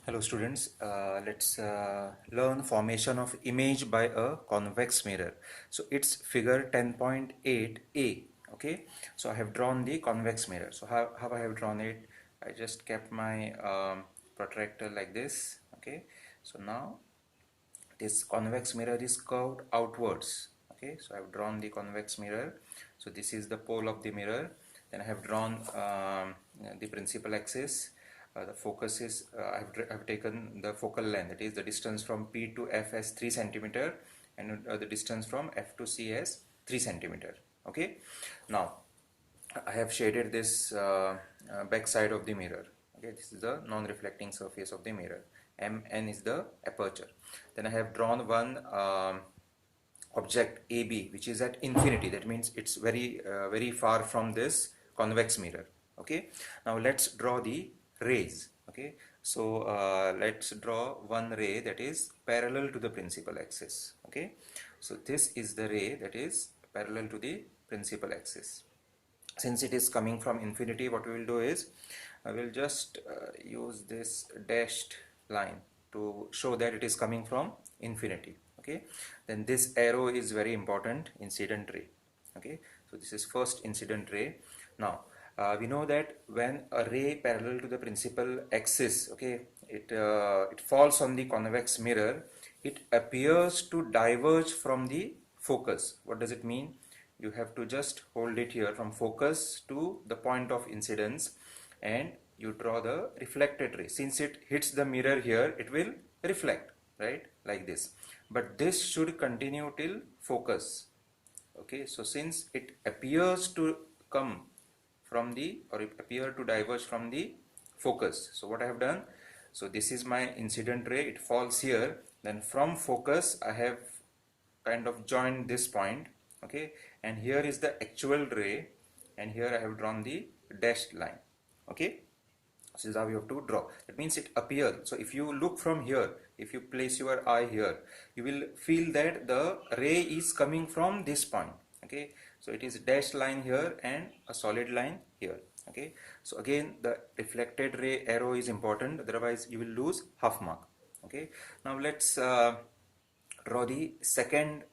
Hello students, let's learn formation of image by a convex mirror. So it's figure 10.8a. Okay, so I have drawn the convex mirror. So how I have drawn it, I just kept my protractor like this. Okay, so now this convex mirror is curved outwards. Okay, so I have drawn the convex mirror. So this is the pole of the mirror. Then I have drawn the principal axis. The focus is I've taken the focal length, that is the distance from P to F as 3 centimeter, and the distance from F to C as 3 centimeter. Okay, now I have shaded this back side of the mirror. Okay, this is the non-reflecting surface of the mirror. Mn is the aperture. Then I have drawn one object AB which is at infinity. That means it's very far from this convex mirror. Okay, now let's draw the rays. Okay, so let's draw one ray that is parallel to the principal axis. Okay, so this is the ray that is parallel to the principal axis. Since it is coming from infinity, what we will do is I will just use this dashed line to show that it is coming from infinity. Okay, then this arrow is very important, incident ray. Okay, so this is first incident ray. Now we know that when a ray parallel to the principal axis, okay, it falls on the convex mirror, it appears to diverge from the focus. What does it mean? You have to just hold it here from focus to the point of incidence, and you draw the reflected ray. Since it hits the mirror here, it will reflect, right, like this, but this should continue till focus. Okay, so since it appears to come from the, or it appear to diverge from the focus, so what I have done, so this is my incident ray, it falls here, then from focus I have kind of joined this point. Okay, and here is the actual ray, and here I have drawn the dashed line. Okay, this is how you have to draw. That means it appears. So if you look from here, if you place your eye here, you will feel that the ray is coming from this point. Okay, so it is dashed line here and a solid line here. Okay, so again the reflected ray arrow is important, otherwise you will lose half mark. Okay, now let's draw the second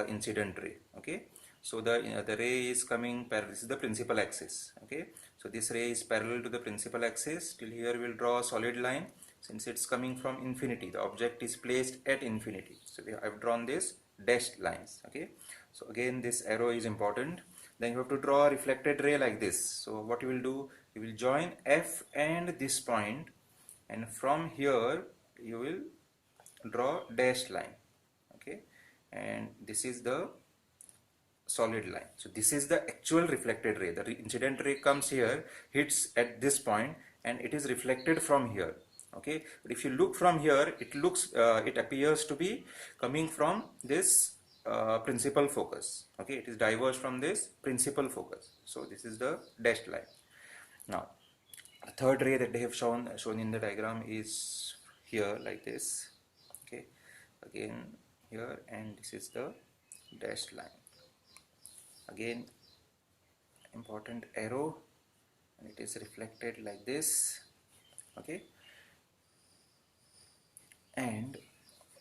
incident ray. Okay, so the ray is coming this is the principal axis. Okay, so this ray is parallel to the principal axis. Till here we will draw a solid line. Since it's coming from infinity, the object is placed at infinity, so I've drawn this dashed lines. Okay, so again this arrow is important. Then you have to draw a reflected ray like this. So what you will do, you will join F and this point, and from here you will draw dashed line. Okay, and this is the solid line. So this is the actual reflected ray. The incident ray comes here, hits at this point, and it is reflected from here. Okay, but if you look from here, it appears to be coming from this principal focus. Okay, it is diverged from this principal focus. So this is the dashed line. Now the third ray that they have shown in the diagram is here like this. Okay, again here, and this is the dashed line. Again important arrow, and it is reflected like this. Okay, and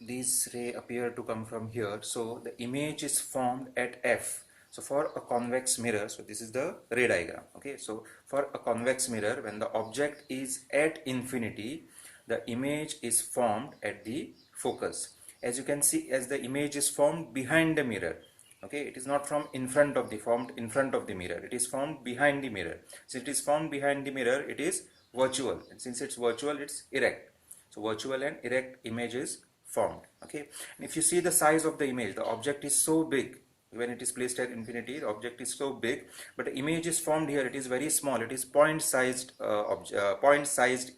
these ray appear to come from here, so the image is formed at F. So for a convex mirror, so this is the ray diagram. Okay, so for a convex mirror, when the object is at infinity, the image is formed at the focus. As you can see, as the image is formed behind the mirror. Okay, it is not from formed in front of the mirror, it is formed behind the mirror. Since it is formed behind the mirror, it is virtual, and since it's virtual, it's erect. So virtual and erect image is formed. Okay, and if you see the size of the image, the object is so big. When it is placed at infinity, the object is so big, but the image is formed here, it is very small. It is point-sized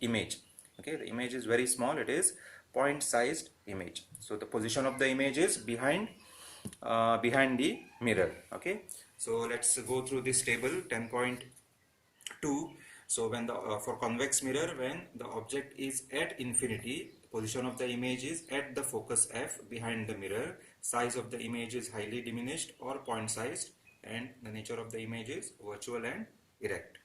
image. Okay, the image is very small, it is point-sized image. So the position of the image is behind the mirror. Okay, so let's go through this table 10.2. So when the for convex mirror, when the object is at infinity, position of the image is at the focus F behind the mirror, size of the image is highly diminished or point sized, and the nature of the image is virtual and erect.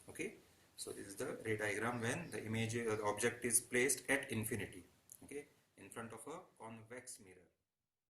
Okay, So this is the ray diagram when the image, the object is placed at infinity, okay, in front of a convex mirror.